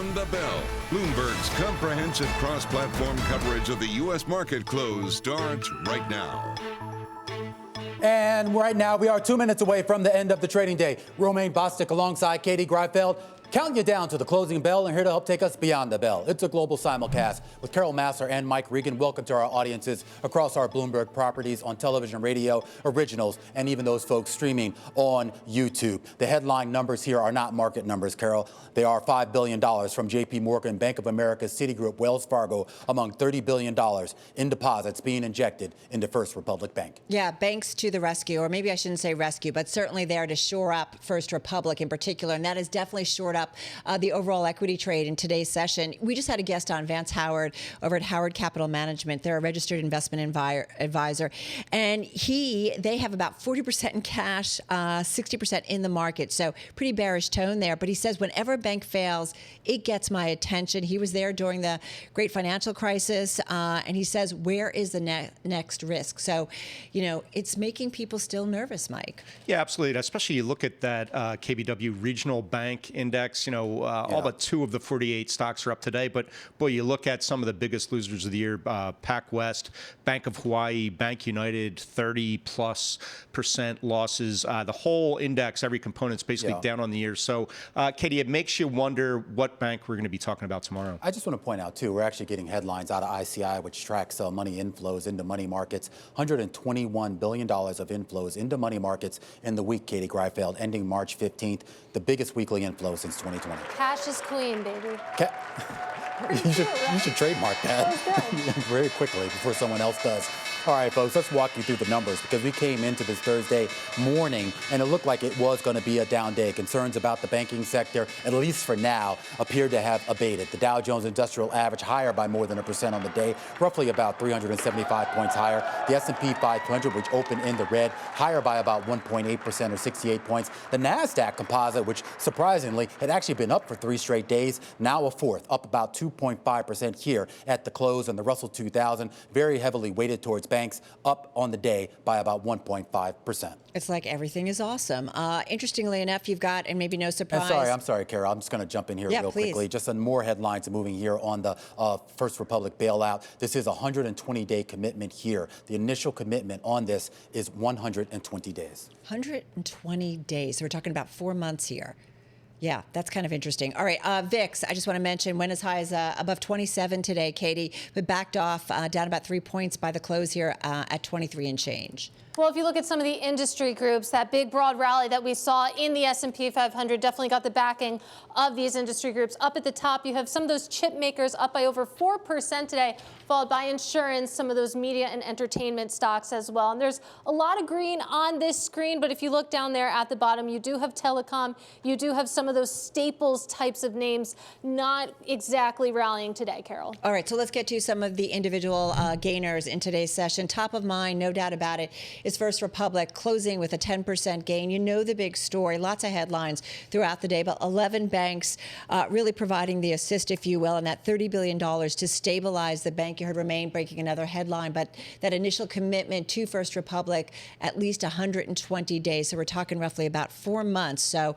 Beyond the Bell, Bloomberg's comprehensive cross-platform coverage of the U.S. market close starts right now. And right now, we are 2 minutes away from the end of the trading day. Romaine Bostick alongside Katie Greifeld, counting you down to the closing bell, and here to help take us beyond the bell. It's a global simulcast with Carol Massar and Mike Regan. Welcome to our audiences across our Bloomberg properties on television, radio, originals, and even those folks streaming on YouTube. The headline numbers here are not market numbers, Carol. They are $5 billion from J.P. Morgan, Bank of America, Citigroup, Wells Fargo, among $30 billion in deposits being injected into First Republic Bank. Yeah, banks to the rescue, or maybe I shouldn't say rescue, but certainly there to shore up First Republic in particular, and that has definitely shored up the overall equity trade in today's session. We just had a guest on, Vance Howard, over at Howard Capital Management. They're a registered investment advisor, and they have about 40% in cash, 60% in the market. So pretty bearish tone there. But he says whenever a bank fails, it gets my attention. He was there during the great financial crisis, and he says, where is the next risk? So, it's making people still nervous, Mike. Yeah, absolutely. Especially you look at that KBW regional bank index, all but 2 of the 48 stocks are up today. But, boy, you look at some of the biggest losers of the year, PacWest, Bank of Hawaii, Bank United, 30+% losses. The whole index, every component's basically down on the year. So, Katie, it makes you wonder what bank we're going to be talking about tomorrow. I just want to point out, too, we're actually getting headlines out of ICI, which tracks money inflows into money markets. $121 billion of inflows into money markets in the week, Katie Greifeld, ending March 15th, the biggest weekly inflow since 2020. Cash is queen, baby. You should trademark that very quickly before someone else does. All right, folks, let's walk you through the numbers because we came into this Thursday morning and it looked like it was going to be a down day. Concerns about the banking sector, at least for now, appear to have abated. The Dow Jones Industrial Average higher by more than 1% on the day, roughly about 375 points higher. The S&P 500, which opened in the red, higher by about 1.8% or 68 points. The NASDAQ composite, which surprisingly had actually been up for 3 straight days, now a fourth, up about 2.5% here at the close. And the Russell 2000, very heavily weighted towards banks, up on the day by about 1.5%. It's like everything is awesome. Interestingly enough, you've got, and maybe no surprise. I'm sorry, Carol. I'm just going to jump in here real quickly. Just some more headlines moving here on the First Republic bailout. This is a 120-day commitment here. The initial commitment on this is 120 days. 120 days. So we're talking about 4 months here. Yeah, that's kind of interesting. All right, VIX, I just want to mention, went as high as above 27 today, Katie, but backed off down about 3 points by the close here at 23 and change. Well, if you look at some of the industry groups, that big broad rally that we saw in the S&P 500 definitely got the backing of these industry groups. Up at the top, you have some of those chip makers up by over 4% today, followed by insurance, some of those media and entertainment stocks as well. And there's a lot of green on this screen, but if you look down there at the bottom, you do have telecom, you do have some of those staples types of names not exactly rallying today, Carol. All right, so let's get to some of the individual gainers in today's session. Top of mind, no doubt about it, is First Republic, closing with a 10% gain. You know the big story, lots of headlines throughout the day, but 11 banks really providing the assist, if you will, and that $30 billion to stabilize the bank. You heard Romaine breaking another headline, but that initial commitment to First Republic, at least 120 days. So we're talking roughly about 4 months. So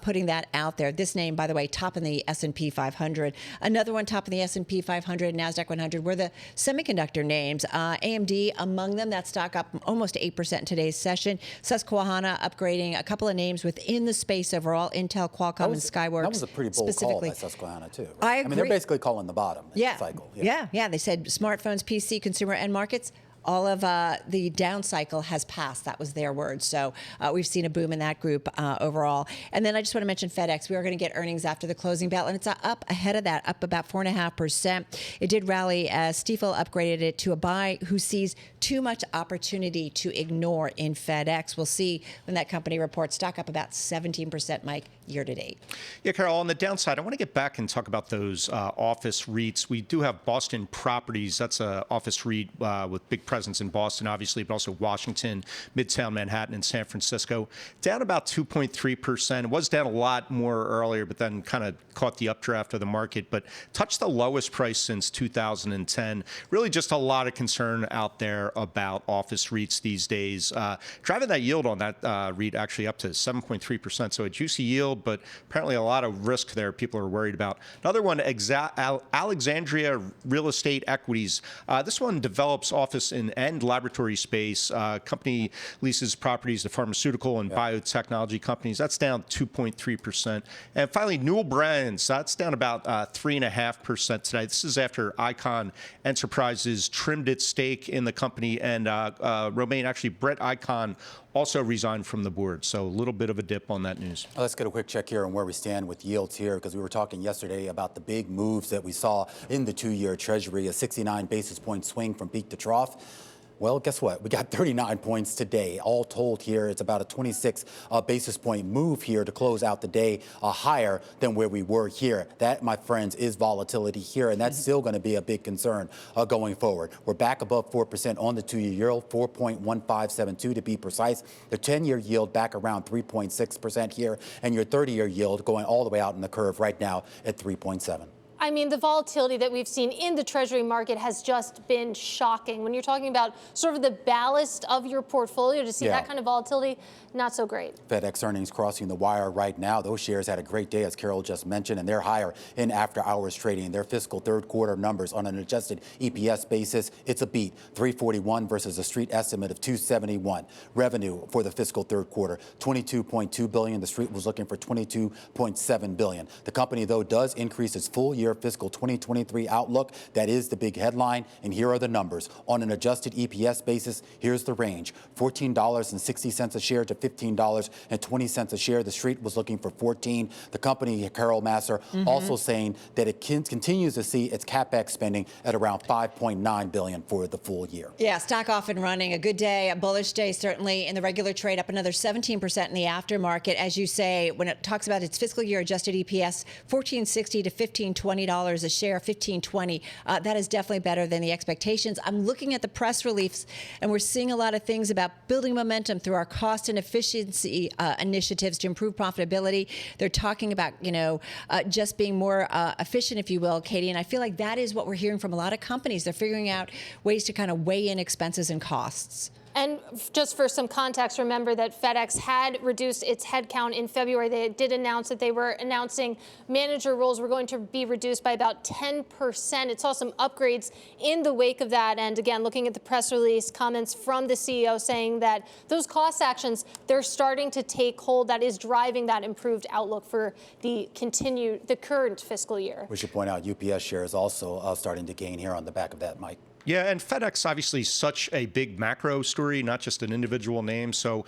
putting that out there. This name, by the way, top in the S&P 500. Another one top in the S&P 500, NASDAQ 100 were the semiconductor names. AMD among them, that stock up almost 8% in today's session. Susquehanna upgrading a couple of names within the space overall, Intel, Qualcomm, and Skyworks. That was a pretty bold call by Susquehanna, too. Right? I agree. I mean, they're basically calling the bottom in the cycle. Yeah. They said smartphones, PC, consumer end markets, all of the down cycle has passed. That was their word. So we've seen a boom in that group overall. And then I just want to mention FedEx. We are going to get earnings after the closing bell, and it's up ahead of that, up about 4.5%. It did rally as Stifel upgraded it to a buy who sees too much opportunity to ignore in FedEx. We'll see when that company reports. Stock up about 17%, Mike, year to date. Yeah, Carol, on the downside, I want to get back and talk about those office REITs. We do have Boston Properties. That's an office REIT with big presence in Boston, obviously, but also Washington, Midtown Manhattan, and San Francisco. Down about 2.3%. It was down a lot more earlier, but then kind of caught the updraft of the market, but touched the lowest price since 2010. Really just a lot of concern out there about office REITs these days. Driving that yield on that REIT actually up to 7.3%. So a juicy yield, yield, but apparently a lot of risk there people are worried about. Another one, Alexandria Real Estate Equities. This one develops office and laboratory space. Company leases properties to pharmaceutical and biotechnology companies. That's down 2.3%. And finally, Newell Brands. That's down about 3.5% today. This is after Icon Enterprises trimmed its stake in the company, and Romaine, actually, Brett Icon also resigned from the board. So a little bit of a dip on that news. Let's get a quick check here on where we stand with yields here, because we were talking yesterday about the big moves that we saw in the 2-year Treasury, a 69 basis point swing from peak to trough. Well, guess what? We got 39 points today. All told here, it's about a 26 basis point move here to close out the day higher than where we were here. That, my friends, is volatility here, and that's still going to be a big concern going forward. We're back above 4% on the 2-year yield, 4.1572 to be precise. The 10-year yield back around 3.6% here, and your 30-year yield going all the way out in the curve right now at 3.7. I mean, the volatility that we've seen in the Treasury market has just been shocking. When you're talking about sort of the ballast of your portfolio, to see that kind of volatility, not so great. FedEx earnings crossing the wire right now. Those shares had a great day, as Carol just mentioned, and they're higher in after-hours trading. Their fiscal third quarter numbers on an adjusted EPS basis, it's a beat. 341 versus a street estimate of 271. Revenue for the fiscal third quarter, $22.2 billion. The street was looking for $22.7 billion. The company, though, does increase its full-year fiscal 2023 outlook. That is the big headline, and here are the numbers. On an adjusted EPS basis, here's the range. $14.60 a share to $15.20 a share. The street was looking for 14. The company, Carol Massar, also saying that it continues to see its CapEx spending at around $5.9 billion for the full year. Yeah, stock off and running. A good day, a bullish day, certainly in the regular trade, up another 17% in the aftermarket. As you say, when it talks about its fiscal year adjusted EPS, $14.60 to $15.20 a share, $15.20. That is definitely better than the expectations. I'm looking at the press release, and we're seeing a lot of things about building momentum through our cost and efficiency initiatives to improve profitability. They're talking about, just being more efficient, if you will, Katie. And I feel like that is what we're hearing from a lot of companies. They're figuring out ways to kind of weigh in expenses and costs. And just for some context, remember that FedEx had reduced its headcount in February. They did announce that they were announcing manager roles were going to be reduced by about 10%. It saw some upgrades in the wake of that. And again, looking at the press release, comments from the CEO saying that those cost actions, they're starting to take hold. That is driving that improved outlook for the current fiscal year. We should point out UPS shares also starting to gain here on the back of that, Mike. Yeah, and FedEx obviously such a big macro story, not just an individual name. So,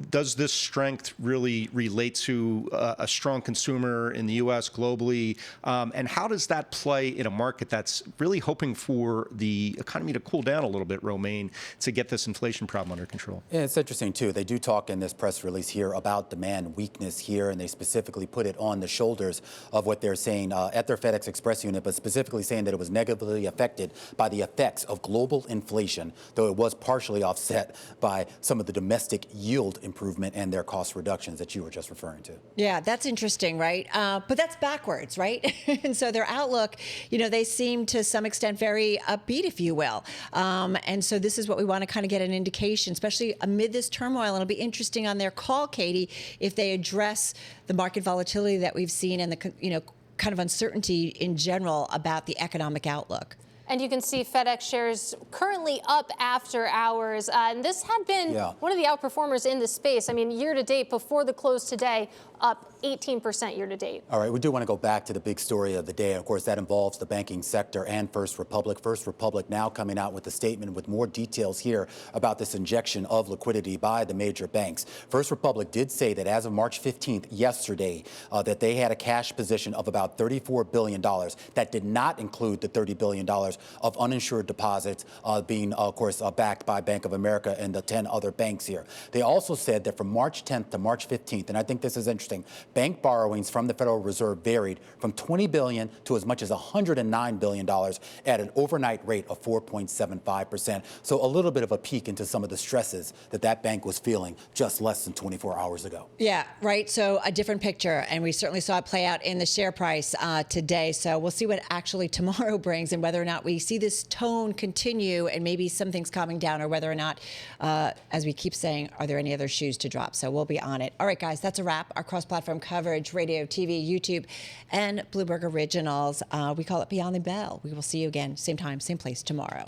does this strength really relate to a strong consumer in the U.S., globally? And how does that play in a market that's really hoping for the economy to cool down a little bit, Romaine, to get this inflation problem under control? Yeah, it's interesting, too. They do talk in this press release here about demand weakness here, and they specifically put it on the shoulders of what they're saying at their FedEx Express unit, but specifically saying that it was negatively affected by the effects of global inflation, though it was partially offset by some of the domestic yield improvement and their cost reductions that you were just referring to. Yeah, that's interesting, right? But that's backwards, right? And so their outlook, they seem to some extent very upbeat, if you will. And so this is what we want to kind of get an indication, especially amid this turmoil. And it'll be interesting on their call, Katie, if they address the market volatility that we've seen and the, kind of uncertainty in general about the economic outlook. And you can see FedEx shares currently up after hours. And this had been one of the outperformers in the space. I mean, year to date, before the close today, up 18% year to date. All right, we do want to go back to the big story of the day. Of course, that involves the banking sector and First Republic. First Republic now coming out with a statement with more details here about this injection of liquidity by the major banks. First Republic did say that as of March 15th, yesterday, that they had a cash position of about $34 billion. That did not include the $30 billion of uninsured deposits being, of course, backed by Bank of America and the 10 other banks here. They also said that from March 10th to March 15th, and I think this is interesting, bank borrowings from the Federal Reserve varied from $20 billion to as much as $109 billion at an overnight rate of 4.75%. So a little bit of a peek into some of the stresses that bank was feeling just less than 24 hours ago. Yeah, right. So a different picture, and we certainly saw it play out in the share price today. So we'll see what actually tomorrow brings and whether or not we see this tone continue and maybe some things calming down, or whether or not, as we keep saying, are there any other shoes to drop? So we'll be on it. All right, guys, that's a wrap. Our cross cross-platform coverage, radio, TV, YouTube, and Bloomberg Originals. We call it Beyond the Bell. We will see you again, same time, same place tomorrow.